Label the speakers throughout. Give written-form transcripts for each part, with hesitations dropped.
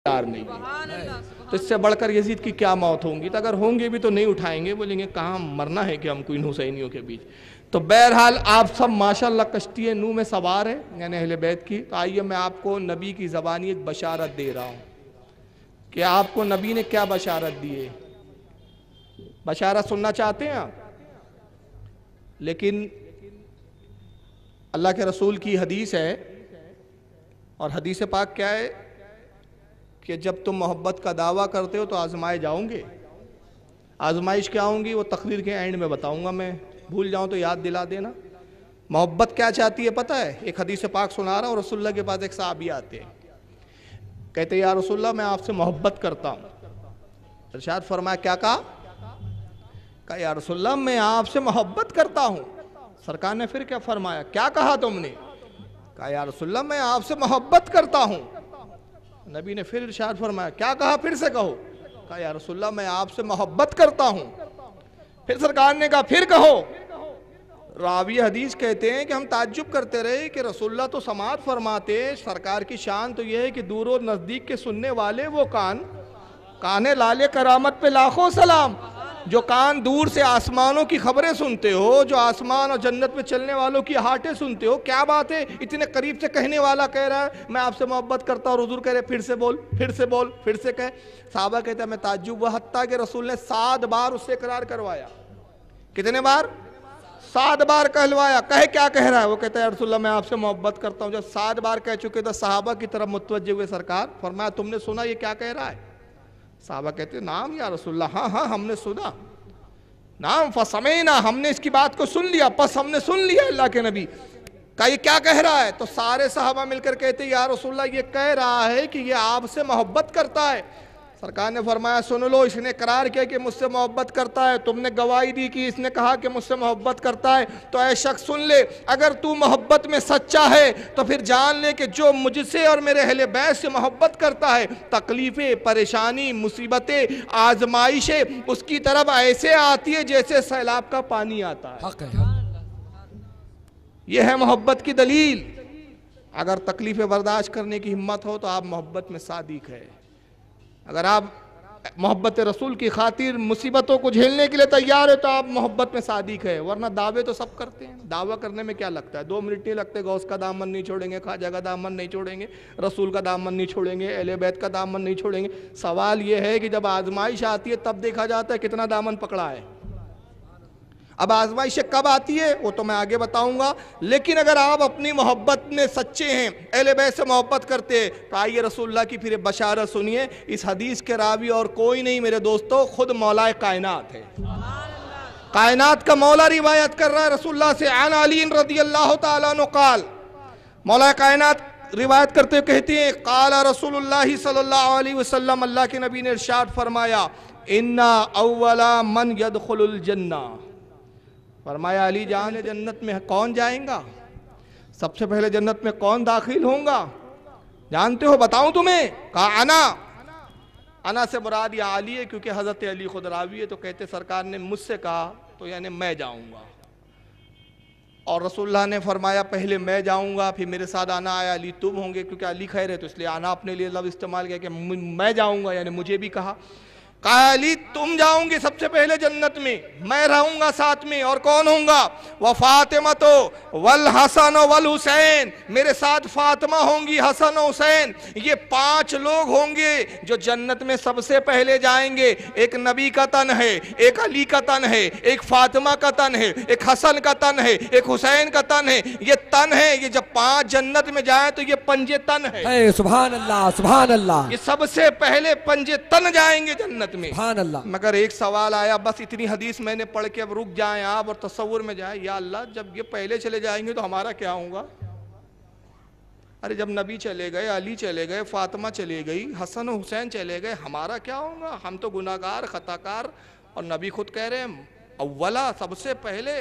Speaker 1: तैयार नहीं है। तो इससे बढ़कर यजीद की क्या मौत होंगी? तो अगर होंगे भी तो नहीं उठाएंगे, बोलेंगे कहाँ मरना है कि हमको इन हुसैनियों के बीच। तो बहरहाल आप सब माशाल्लाह कश्ती नूह में सवार है, यानी अहले बैत की। तो आइए मैं आपको नबी की ज़बानी एक बशारत दे रहा हूँ कि आपको नबी ने क्या बशारत दी है। बशारत सुनना चाहते हैं आप? लेकिन अल्लाह के रसूल की हदीस है, और हदीस पाक क्या है कि जब तुम मोहब्बत का दावा करते हो तो आजमाए जाओगे। आजमाइश क्या होंगी वो तकरीर के एंड में बताऊंगा, मैं भूल जाऊं तो याद दिला देना। मोहब्बत क्या चाहती है पता है? एक हदीस पाक सुना रहा हूँ। रसूलुल्लाह के पास एक सहाबी आते हैं, कहते या रसूलुल्लाह मैं आपसे मोहब्बत करता हूँ। इरशाद फरमाया क्या कहा या रसूलुल्लाह मैं आपसे मोहब्बत करता हूँ। सरकार ने फिर क्या फरमाया, क्या कहा तुमने? कहा या रसूलुल्लाह मैं आपसे मोहब्बत करता हूँ। नबी ने फिर इरशाद फरमाया क्या कहा, फिर से कहो। कहा या रसूलुल्लाह मैं आपसे मोहब्बत करता हूँ। फिर सरकार ने कहा फिर कहो। रावी हदीस कहते हैं कि हम ताज्जुब करते रहे कि रसूलुल्लाह तो समाअत फरमाते, सरकार की शान तो यह है कि दूर और नज़दीक के सुनने वाले वो काने लाले करामत पे लाखों सलाम। जो कान दूर से आसमानों की खबरें सुनते हो, जो आसमान और जन्नत में चलने वालों की हाटें सुनते हो, क्या बात है इतने करीब से कहने वाला कह रहा है मैं आपसे मोहब्बत करता हूँ। हुजूर कह रहे फिर से बोल, फिर से बोल, फिर से कह। साहबा कहते हैं मैं ताज्जुब हुआ, हत्ता कि रसूल ने 7 बार उससे इकरार करवाया। कितने बार? 7 बार कहलवाया। कहे क्या कह रहा है? वो कहता है रसूलुल्लाह मैं आपसे मोहब्बत करता हूँ। जब 7 बार कह चुके तो साहबा की तरफ मुतवज्जे हुए, सरकार फरमाया तुमने सुना ये क्या कह रहा है? साहबा कहते नाम या रसूलुल्लाह, हाँ हाँ हमने सुना। नाम फसमैना, हमने इसकी बात को सुन लिया, बस हमने सुन लिया अल्लाह के नबी का ये क्या कह रहा है। तो सारे साहबा मिलकर कहते या रसूलुल्लाह ये कह रहा है कि ये आपसे मोहब्बत करता है। सरकार ने फरमाया सुन लो, इसने करार किया कि मुझसे मोहब्बत करता है, तुमने गवाही दी कि इसने कहा कि मुझसे मोहब्बत करता है। तो ऐ शख्स सुन ले, अगर तू मोहब्बत में सच्चा है तो फिर जान ले कि जो मुझसे और मेरे अहले बैत से मोहब्बत करता है, तकलीफ़ें, परेशानी, मुसीबतें, आजमाइशें उसकी तरफ ऐसे आती है जैसे सैलाब का पानी आता है। यह है मोहब्बत की दलील। अगर तकलीफ़ें बर्दाश्त करने की हिम्मत हो तो आप मोहब्बत में सादिक है। अगर आप मोहब्बत रसूल की खातिर मुसीबतों को झेलने के लिए तैयार है तो आप मोहब्बत में सादिक है। वरना दावे तो सब करते हैं, दावा करने में क्या लगता है? 2 मिनट नहीं लगते। गौस का दामन नहीं छोड़ेंगे, ख्वाजा का दामन नहीं छोड़ेंगे, रसूल का दामन नहीं छोड़ेंगे, अहले बैत का दामन नहीं छोड़ेंगे। सवाल यह है कि जब आजमाइश आती है तब देखा जाता है कितना दामन पकड़ा है। अब आजमाइश कब आती है वो तो मैं आगे बताऊंगा, लेकिन अगर आप अपनी मोहब्बत में सच्चे हैं, अहले बैत से मोहब्बत करते हैं, तो आइए रसूलुल्लाह की फिर बशारत सुनिए। इस हदीस के रावी और कोई नहीं मेरे दोस्तों, खुद मौलाए कायनात है। कायनात का मौला रिवायत कर रहा है रसूलुल्लाह से। अन अली रज़ियल्लाहु तआला अन्हु क़ाल, मौला कायनात रिवायत करते कहते हैं क़ाला रसूलुल्लाह सल्लल्लाहु अलैहि वसल्लम, अल्लाह के नबी ने इरशाद फरमाया इन्ना अव्वला मन यदखुलुल जन्ना। फरमाया अली जान जन्नत में कौन जाएगा? सबसे पहले जन्नत में कौन दाखिल होगा जानते हो? बताऊं तुम्हें? कहा अना से मुराद या अली है, क्योंकि हजरत अली खुद रावी है। तो कहते सरकार ने मुझसे कहा तो यानी मैं जाऊंगा, और रसूलुल्लाह ने फरमाया पहले मैं जाऊंगा फिर मेरे साथ आना आया अली तुम होंगे, क्योंकि अली खैर है तो इसलिए आना अपने लिए लफ्ज़ इस्तेमाल किया कि मैं जाऊंगा, यानी मुझे भी कहा अली तुम जाओगे सबसे पहले जन्नत में, मैं रहूंगा साथ में, और कौन होगा? वह फातिमा तो वल हसन वल हुसैन, मेरे साथ फातिमा होंगी, हसन और हुसैन। ये 5 लोग होंगे जो जन्नत में सबसे पहले जाएंगे। एक नबी का तन है, एक अली का तन है, एक फातिमा का तन है, एक हसन का तन है, एक हुसैन का तन है। ये तन है, ये जब 5 जन्नत में जाए तो ये पंजे तन है।
Speaker 2: सुभान अल्लाह, सुभान अल्लाह।
Speaker 1: ये सबसे पहले पंजे तन जाएंगे जन्नत में।
Speaker 2: अल्लाह।
Speaker 1: मगर एक सवाल आया, बस इतनी हदीस मैंने पढ़ के अब रुक जाए आप और तसव्वुर में जाए, या अल्लाह जब ये पहले चले जाएंगे तो हमारा क्या होगा? अरे जब नबी चले गए, अली चले गए, फातिमा चली गई, हसन और हुसैन चले गए, हमारा क्या होगा? हम तो गुनाहगार खताकार। और नबी खुद कह रहे हैं अव्वला सबसे पहले,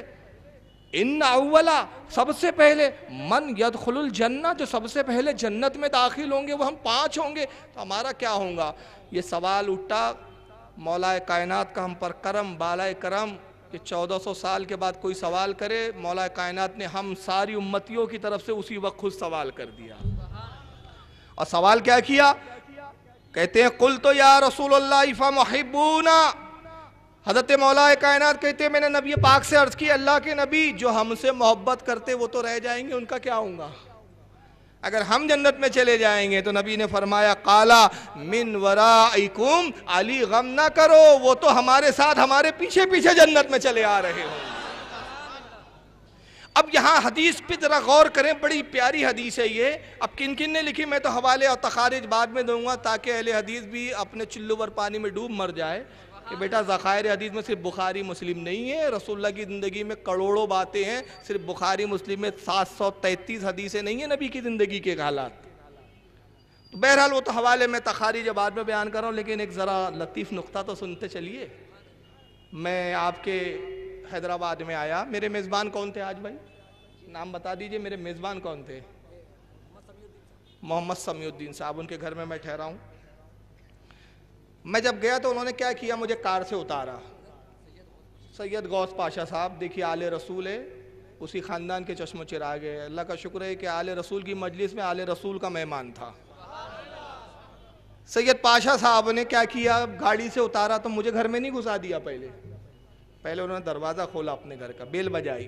Speaker 1: इन अव्वला सबसे पहले, मन यदखुलुल जन्ना जो सबसे पहले जन्नत में दाखिल होंगे वो हम 5 होंगे, तो हमारा क्या होगा? ये सवाल उठा। मौलाए कायनात का हम पर करम, बालाए करम कि 1400 साल के बाद कोई सवाल करे, मौलाए कायनात ने हम सारी उम्मतियों की तरफ से उसी वक्त खुद सवाल कर दिया। और सवाल क्या किया? कहते हैं कुल तो या रसूलल्लाह फमुहिब्बूना, हज़रत मौला कायनात कहते हैं मैंने नबी पाक से अर्ज़ की अल्लाह के नबी जो हमसे मोहब्बत करते वो तो रह जाएंगे, उनका क्या होगा? अगर हम जन्नत में चले जाएंगे तो नबी ने फरमाया काला मिन वराइकुम अली, गम ना करो, वो तो हमारे साथ हमारे पीछे पीछे जन्नत में चले आ रहे हो। अब यहाँ हदीस पे जरा गौर करें, बड़ी प्यारी हदीस है ये। अब किन किन ने लिखी मैं तो हवाले और तखारिज बाद में दूंगा ताकि अहले हदीस भी अपने चुल्लू भर पानी में डूब मर जाए कि बेटा ज़खायर हदीस में सिर्फ बुखारी मुस्लिम नहीं है, रसूलुल्लाह की ज़िंदगी में करोड़ों बातें हैं, सिर्फ बुखारी मुस्लिम में 733 हदीसें नहीं है नबी की ज़िंदगी के हालात। तो बहरहाल वो तो हवाले में तखारिज बाद में बयान कर रहा हूँ, लेकिन एक ज़रा लतीफ़ नुक्ता तो सुनते चलिए। मैं आपके हैदराबाद में आया, मेरे मेज़बान कौन थे आज भाई? नाम बता दीजिए, मेरे मेज़बान कौन थे? मोहम्मद समीउद्दीन साहब, उनके घर में मैं ठहरा हूँ। मैं जब गया तो उन्होंने क्या किया, मुझे कार से उतारा। सैयद गौस पाशा साहब, देखिए आले रसूल है, उसी ख़ानदान के चश्मो चिराग है। अल्लाह का शुक्र है कि आले रसूल की मजलिस में आले रसूल का मेहमान था। सैयद पाशा साहब ने क्या किया, गाड़ी से उतारा तो मुझे घर में नहीं घुसा दिया। पहले उन्होंने दरवाज़ा खोला अपने घर का, बेल बजाई,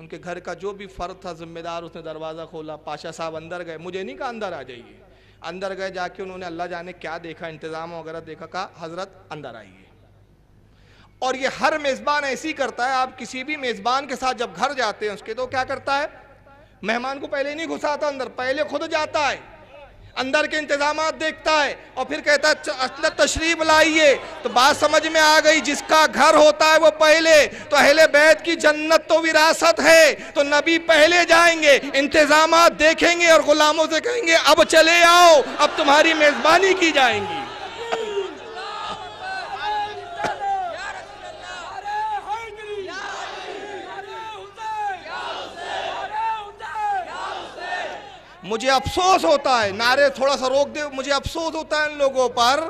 Speaker 1: उनके घर का जो भी फ़र्द था जिम्मेदार उसने दरवाज़ा खोला। पाशा साहब अंदर गए, मुझे नहीं कहा अंदर आ जाइए, अंदर गए, जाके उन्होंने अल्लाह जाने क्या देखा, इंतज़ाम वगैरह देखा, कहा हज़रत अंदर आइए। और ये हर मेज़बान ऐसी करता है, आप किसी भी मेज़बान के साथ जब घर जाते हैं उसके तो क्या करता है, मेहमान को पहले नहीं घुसाता अंदर, पहले खुद जाता है, अंदर के इंतजामात देखता है और फिर कहता है तशरीफ लाइए। तो बात समझ में आ गई, जिसका घर होता है वो पहले, तो अहले बैत की जन्नत तो विरासत है, तो नबी पहले जाएंगे, इंतजामात देखेंगे और गुलामों से कहेंगे अब चले आओ, अब तुम्हारी मेजबानी की जाएंगी। मुझे अफसोस होता है, नारे थोड़ा सा रोक दे, मुझे अफसोस होता है इन लोगों पर।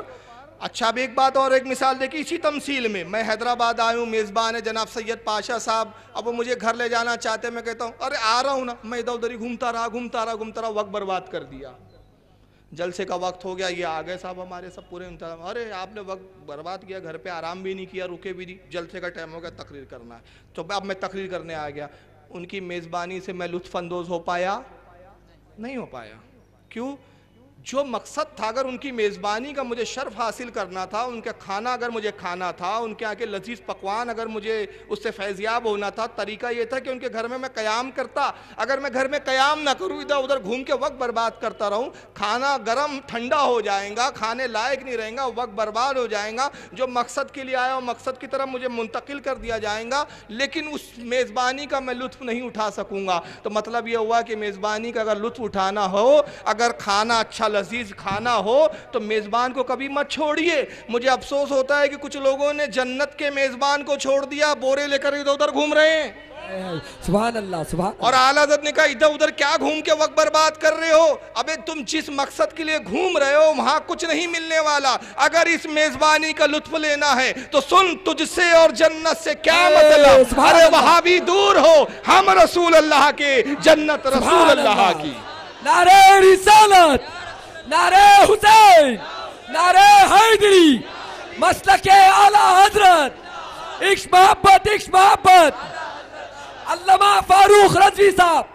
Speaker 1: अच्छा अब एक बात और, एक मिसाल देखी इसी तमसील में, मैं हैदराबाद आया हूँ, मेज़बान है जनाब सैयद पाशा साहब, अब वो मुझे घर ले जाना चाहते, मैं कहता हूँ अरे आ रहा हूँ ना, मैं इधर उधर ही घूमता रहा, वक्त बर्बाद कर दिया। जलसे का वक्त हो गया, ये आ गए साहब हमारे सब पूरे इंतजाम, अरे आपने वक्त बर्बाद किया, घर पे आराम भी नहीं किया, रुके भी नहीं, जलसे का टाइम हो गया, तकरीर करना है। तो अब मैं तकरीर करने आ गया, उनकी मेज़बानी से मैं लुत्फ़अंदोज़ हो पाया? नहीं हो पाया। क्यों? जो मकसद था, अगर उनकी मेज़बानी का मुझे शर्फ हासिल करना था, उनका खाना अगर मुझे खाना था, उनके आके लजीज पकवान अगर मुझे उससे फैज़याब होना था, तरीका ये था कि उनके घर में मैं क़याम करता। अगर मैं घर में क़याम ना करूँ, इधर उधर घूम के वक्त बर्बाद करता रहूँ, खाना गर्म ठंडा हो जाएगा, खाने लायक नहीं रहेगा, वक्त बर्बाद हो जाएगा, जो मकसद के लिए आया वो मकसद की तरफ मुझे मुंतकिल कर दिया जाएगा, लेकिन उस मेज़बानी का मैं लुत्फ़ नहीं उठा सकूँगा। तो मतलब ये हुआ कि मेज़बानी का अगर लुत्फ़ उठाना हो, अगर खाना अच्छा लजीज खाना हो, तो मेज़बान को कभी मत छोड़िए। मुझे अफसोस होता है कि कुछ लोगों ने जन्नत के मेज़बान को छोड़ दिया, बोरे लेकर इधर उधर घूम रहे हैं।
Speaker 2: सुभान अल्लाह, सुभान।
Speaker 1: और आला हज़रत ने कहा इधर उधर क्या घूम के वक्त बर्बाद कर रहे हो, अबे तुम जिस मकसद के लिए घूम रहे हो वहां कुछ नहीं मिलने वाला। अगर इस मेज़बानी का लुत्फ लेना है तो सुन, तुझसे और जन्नत से क्या मतलब, अरे वहां भी दूर हो, हम रसूल अल्लाह के, जन्नत रसूल अल्लाह की।
Speaker 2: नारे रिसालत, नारे हुसैन, नारे हैदरी, मसलके आला हजरत, इश्क मोहब्बत, अल्लामा फारूक रज़वी साहब।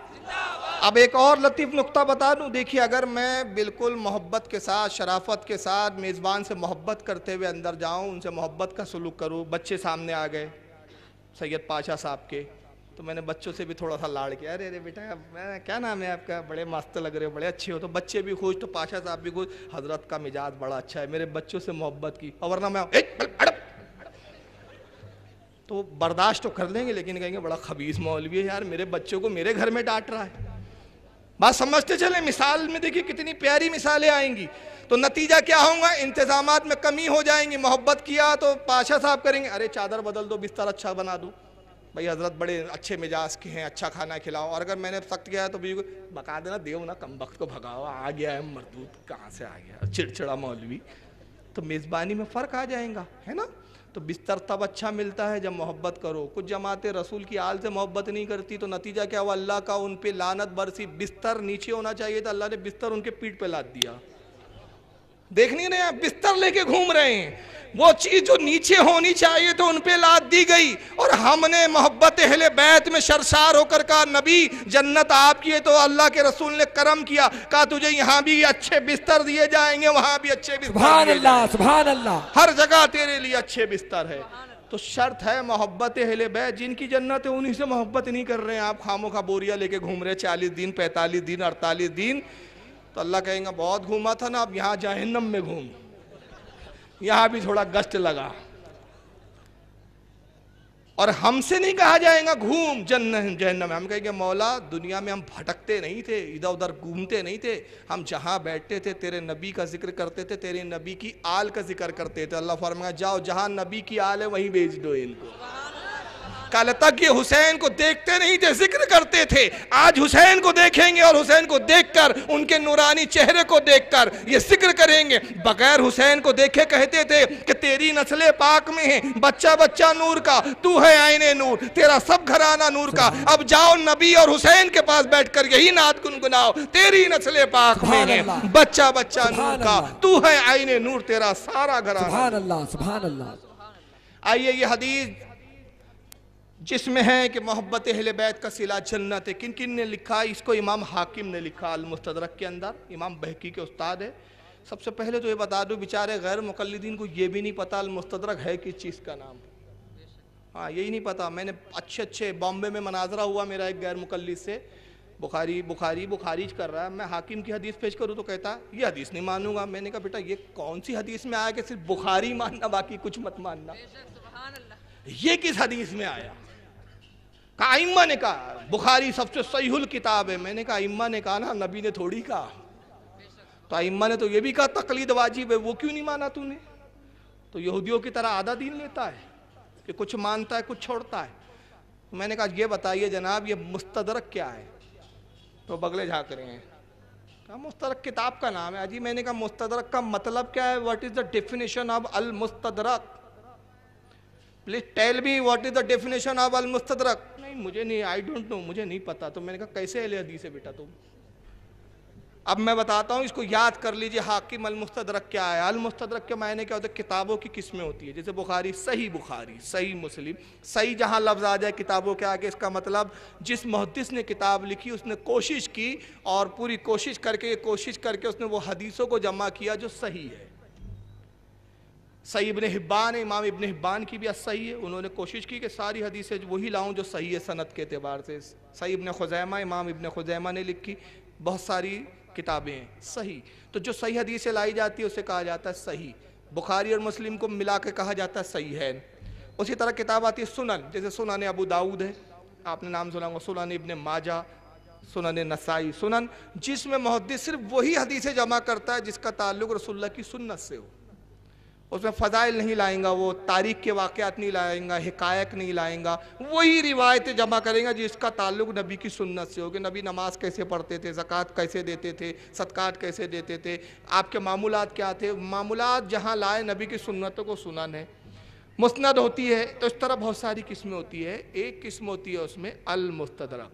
Speaker 1: अब एक और लतीफ़ नुक्ता बता दूं, देखिए अगर मैं बिल्कुल मोहब्बत के साथ, शराफत के साथ मेज़बान से मोहब्बत करते हुए अंदर जाऊं, उनसे मोहब्बत का सलूक करूं, बच्चे सामने आ गए सैयद पाशा साहब के, तो मैंने बच्चों से भी थोड़ा सा लाड़ किया, अरे अरे बेटा मैं क्या नाम है आपका, बड़े मस्त लग रहे हो, बड़े अच्छे हो। तो बच्चे भी खुश, तो पाशा साहब भी खुश, हज़रत का मिजाज बड़ा अच्छा है, मेरे बच्चों से मोहब्बत की। और वरना मैं तो बर्दाश्त तो कर लेंगे, लेकिन कहेंगे बड़ा खबीस मौलवी है यार, मेरे बच्चों को मेरे घर में डांट रहा है। बात समझते चले, मिसाल में देखिए कितनी प्यारी मिसालें आएंगी। तो नतीजा क्या होगा, इंतजामात में कमी हो जाएंगी। मोहब्बत किया तो पाशा साहब करेंगे, अरे चादर बदल दो, बिस्तर अच्छा बना दो, भाई हज़रत बड़े अच्छे मिजाज के हैं, अच्छा खाना खिलाओ। और अगर मैंने सख्त किया है तो भी बका देना, देव ना कम वक्त को भगाओ, आ गया है मरदूद, कहाँ से आ गया चिड़चिड़ा मौलवी। तो मेज़बानी में फ़र्क आ जाएगा, है ना। तो बिस्तर तब अच्छा मिलता है जब मोहब्बत करो। कुछ जमातें रसूल की आल से मोहब्बत नहीं करती, तो नतीजा क्या हुआ, अल्लाह का उन पे लानत बरसी। बिस्तर नीचे होना चाहिए था, अल्लाह ने बिस्तर उनके पीठ पे लाद दिया। देख नहीं रहे, बिस्तर लेके घूम रहे हैं। वो चीज जो नीचे होनी चाहिए तो उन पे लाद दी गई, और हमने मोहब्बत अहले बैत में शर्शार होकर कहा नबी जन्नत आपकी है। तो अल्लाह के रसूल ने करम किया, कहा तुझे यहाँ भी अच्छे बिस्तर दिए जाएंगे, वहां भी अच्छे बिस्तर
Speaker 2: सुभान अल्लाह, सुभान अल्लाह,
Speaker 1: हर जगह तेरे लिए अच्छे बिस्तर है। तो शर्त है मोहब्बत अहले बैत, जिनकी जन्नत है उन्हीं से मोहब्बत नहीं कर रहे हैं आप, खामों का बोरिया लेके घूम रहे 40 दिन 45 दिन 48 दिन। तो अल्लाह कहेगा बहुत घूमा था ना, अब यहाँ जहन्नम में घूम, यहां भी थोड़ा गश्त लगा। और हमसे नहीं कहा जाएगा घूम जहन्नम में, हम कहेंगे मौला दुनिया में हम भटकते नहीं थे, इधर उधर घूमते नहीं थे, हम जहां बैठते थे तेरे नबी का जिक्र करते थे, तेरे नबी की आल का जिक्र करते थे। अल्लाह फरमाया जाओ जहां नबी की आल है वहीं भेज दो इनको। कल तक ये हुसैन को देखते नहीं थे, जिक्र करते थे, आज हुसैन को देखेंगे और हुसैन को देखकर, उनके नूरानी चेहरे को देखकर ये जिक्र करेंगे। बगैर हुसैन को देखे कहते थे कि तेरी नस्ले पाक में है, बच्चा बच्चा नूर का, तू है आईने नूर, तेरा सब घराना नूर का। अब जाओ नबी और हुसैन के पास बैठकर यही नात गुनगुनाओ, तेरी नस्ले पाक में है, बच्चा बच्चा नूर का, तू है आईने नूर, तेरा सारा घराना।
Speaker 2: सुभान अल्लाह, सुभान अल्लाह।
Speaker 1: आइए ये हदीस जिसमें है कि मोहब्बत अहले बैत का सिला जन्नत है, किन किन ने लिखा? इसको इमाम हाकिम ने लिखा अल मुस्तदरक के अंदर, इमाम बहकी के उस्ताद है। सबसे पहले तो ये बता दो बेचारे गैर मुकल्लिदीन को ये भी नहीं पता अल मुस्तदरक है किस चीज़ का नाम। हाँ यही नहीं पता। मैंने अच्छे बॉम्बे में मनाजरा हुआ मेरा एक गैर मुकल्लिद से, बुखारीज कर रहा है, मैं हाकिम की हदीस पेश करूँ तो कहता ये हदीस नहीं मानूंगा। मैंने कहा बेटा ये कौन सी हदीस में आया कि सिर्फ बुखारी मानना बाकी कुछ मत मानना, ये किस हदीस में आया? कहा इम्मा ने कहा बुखारी सबसे सहीहुल किताब है। मैंने कहा इम्मा ने कहा ना, नबी ने थोड़ी कहा। तो इम्मा ने तो ये भी कहा तकलीद वाजिब है, वो क्यों नहीं माना तूने? तो यहूदियों की तरह आधा दीन लेता है कि कुछ मानता है कुछ छोड़ता है। तो मैंने कहा ये बताइए जनाब ये मुस्तदरक क्या है? तो बगले झाँक रहे हैं। कहा मुस्तदरक किताब का नाम है। अजी मैंने कहा मुस्तदरक का मतलब क्या है? What is the definition of Al Mustadrak? Please tell me what is the definition of Al Mustadrak. नहीं मुझे नहीं, आई डोंट नो, मुझे नहीं पता। तो मैंने कहा कैसे अहले हदीस है बेटा तुम? अब मैं बताता हूँ, इसको याद कर लीजिए। हाकिम अल मुस्तदरक क्या है? अल मुस्तदरक के मायने क्या होते हैं? किताबों की किस्में होती है। जैसे बुखारी, सही मुस्लिम, सही जहाँ लफ्ज़ आ जाए किताबों के आगे, इसका मतलब जिस मुहद्दिस ने किताब लिखी उसने कोशिश की और पूरी कोशिश करके उसने वो हदीसों को जमा किया जो सही है। सही इब्ने हिब्बान है, इमाम इब्ने हिब्बान की भी सही है, उन्होंने कोशिश की कि सारी हदीसें वही लाऊं जो सही है सनद के एतबार से। सही इब्ने खुज़ैमा, इमाम इब्ने खुज़ैमा ने लिखी, बहुत सारी किताबें हैं सही। तो जो सही हदीसें लाई जाती है उसे कहा जाता है सही। बुखारी और मुस्लिम को मिला के कहा जाता है सही है। उसी तरह किताब आती है सुनन, जैसे सुनन अबू दाऊद है, आपने नाम सुना होगा, सुनन इब्ने माजा, सुनन नसाई, सुनन जिसमें मुहद्दिस सिर्फ वही हदीसें जमा करता है जिसका ताल्लुक रसूलुल्लाह की सुन्नत से हो। उसमें फ़ज़ाइल नहीं लाएंगा, वो तारीख़ के वाक़यात नहीं लाएंगा, हिकायत नहीं लाएंगा, वही रिवायतें जमा करेंगे जिसका ताल्लुक़ नबी की सुन्नत से हो कि नबी नमाज कैसे पढ़ते थे, ज़कात कैसे देते थे, सदक़ात कैसे देते थे, आपके मामूलात क्या थे। मामूलात जहाँ लाए नबी की सुन्नतों को सुनन है, मुस्नद होती है। तो इस तरह बहुत सारी किस्में होती है। एक किस्म होती है उसमें अल मुस्तदरक।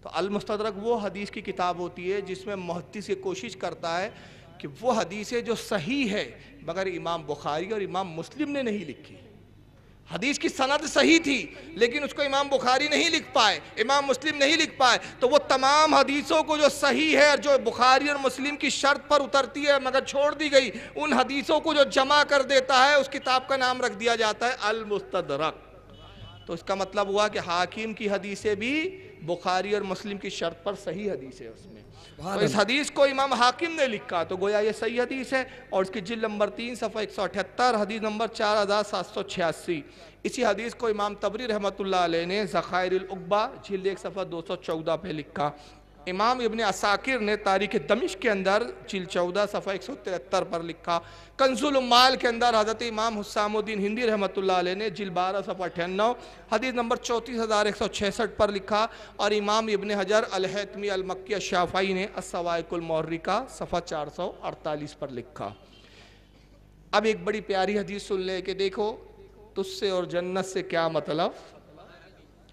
Speaker 1: तो अल मुस्तदरक वो हदीस की किताब होती है जिसमें मुहद्दिस ये कोशिश करता है कि वो हदीसें जो सही है मगर इमाम बुखारी और इमाम मुस्लिम ने नहीं लिखी। हदीस की सनद सही थी लेकिन उसको इमाम बुखारी नहीं लिख पाए, इमाम मुस्लिम नहीं लिख पाए, तो वो तमाम हदीसों को जो सही है और जो बुखारी और मुस्लिम की शर्त पर उतरती है मगर छोड़ दी गई, उन हदीसों को जो जमा कर देता है उस किताब का नाम रख दिया जाता है अल मुस्तदरक। तो इसका मतलब हुआ कि हाकिम की हदीसें भी बुखारी और मुस्लिम की शर्त पर सही हदीस है उसमें। तो इस हदीस को इमाम हाकिम ने लिखा तो गोया ये सही हदीस है। और इसकी जिल्द नंबर 3 सफ़ा 178 हदीस नंबर 4786। इसी हदीस को इमाम तबरी रहमतुल्लाह अलैह ने ज़खाइरुल उक़बा जिल्द 1 सफ़ा 214 पे लिखा। इमाम इब्ने असाकिर ने तारीख़ दमिश्क के अंदर जिल्द 14 सफ़ा 173 पर लिखा। कंजुल उम्माल के अंदर हज़रत इमाम हुस्सामुद्दीन हिंदी रहमतुल्लाह अलैह ने जिल्द 12 सफ़ा 98 हदीस नंबर 34166 पर लिखा। और इमाम इब्ने हजर अल हैतमी अल मक्की अश-शाफ़ई ने अस-सवाइकुल मुहर्रिका सफ़ा 448 पर लिखा। अब एक बड़ी प्यारी हदीस सुन ले कि देखो तुझसे और जन्नत से क्या मतलब।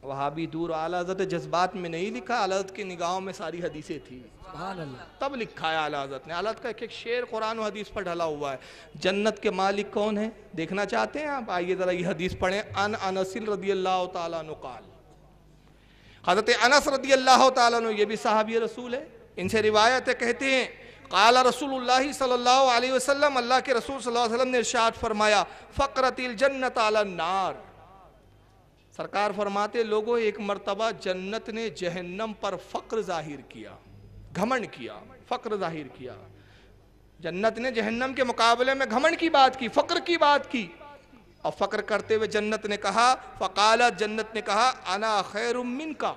Speaker 1: वहाँ भी दूर, आला हज़रत जज्बात में नहीं लिखा, आला हज़रत की निगाहों में सारी हदीसें थी,
Speaker 2: सुभान अल्लाह।
Speaker 1: तब लिखा है आला हज़रत ने। आला हज़रत का एक एक शेर कुरान और हदीस पर ढला हुआ है। जन्नत के मालिक कौन है देखना चाहते हैं आप? आइए ज़रा ये हदीस पढ़ें। अन अनसिल रदियल्लाहु ताला अन्हु क़ाल, हज़रत अनस रदियल्लाहु ताला अन्हु, ये भी सहाबी रसूल है, इनसे रिवायत है, कहते हैं क़ाला रसूलुल्लाह सल्लल्लाहु अलैहि वसल्लम, अल्लाह के रसूल सल्लल्लाहु अलैहि वसल्लम ने इरशाद फरमाया, फ़क़रतिल जन्नत अलन नार, सरकार फरमाते लोगों एक मर्तबा जन्नत ने जहन्नम पर फ़क्र जाहिर किया, घमंड किया, फ़क्र जाहिर किया। जन्नत ने जहन्नम के मुकाबले में घमंड की बात की, फ़क्र की बात की, और फ़क्र करते हुए जन्नत ने कहा, फ़क़ालत, जन्नत ने कहा, अना खैरुम मिनका,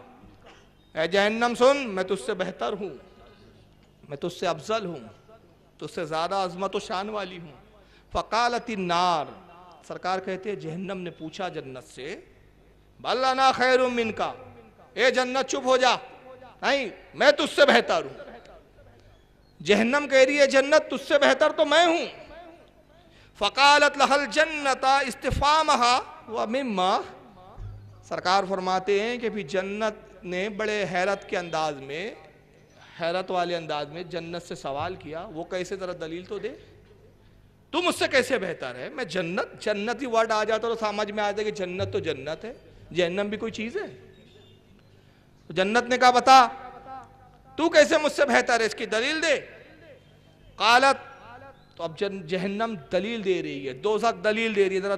Speaker 1: ऐ जहन्नम सुन, मैं तुझसे बेहतर हूँ, मैं तुझसे अफजल हूँ, तुझसे ज़्यादा अज़मत व शान वाली हूँ। फ़क़ालत नार, सरकार कहते हैं जहन्नम ने पूछा जन्नत से, बल अना खैरुम मिनका, ए जन्नत चुप हो जा, नहीं मैं तुझसे बेहतर हूँ। जहन्नम कह रही है जन्नत तुझसे बेहतर तो मैं हूँ। फ़क़ालत लहल जन्नता इस्तिफ़ामहा व मिम्मा, सरकार फरमाते हैं कि फिर जन्नत ने बड़े हैरत के अंदाज में, हैरत वाले अंदाज में जन्नत से सवाल किया, वो कैसे, जरा दलील तो दे, तू मुझसे कैसे बेहतर है? मैं जन्नत, जन्नत ही वर्ड आ जाता तो समझ में आ जाए कि जन्नत तो जन्नत है, जहन्नम भी कोई चीज़ है। तो जन्नत ने कहा बता तू कैसे मुझसे बेहतर है, इसकी दलील दे। कालत, तो अब जहन्नम दलील दे रही है, दोज़ख दलील दे रही है, जरा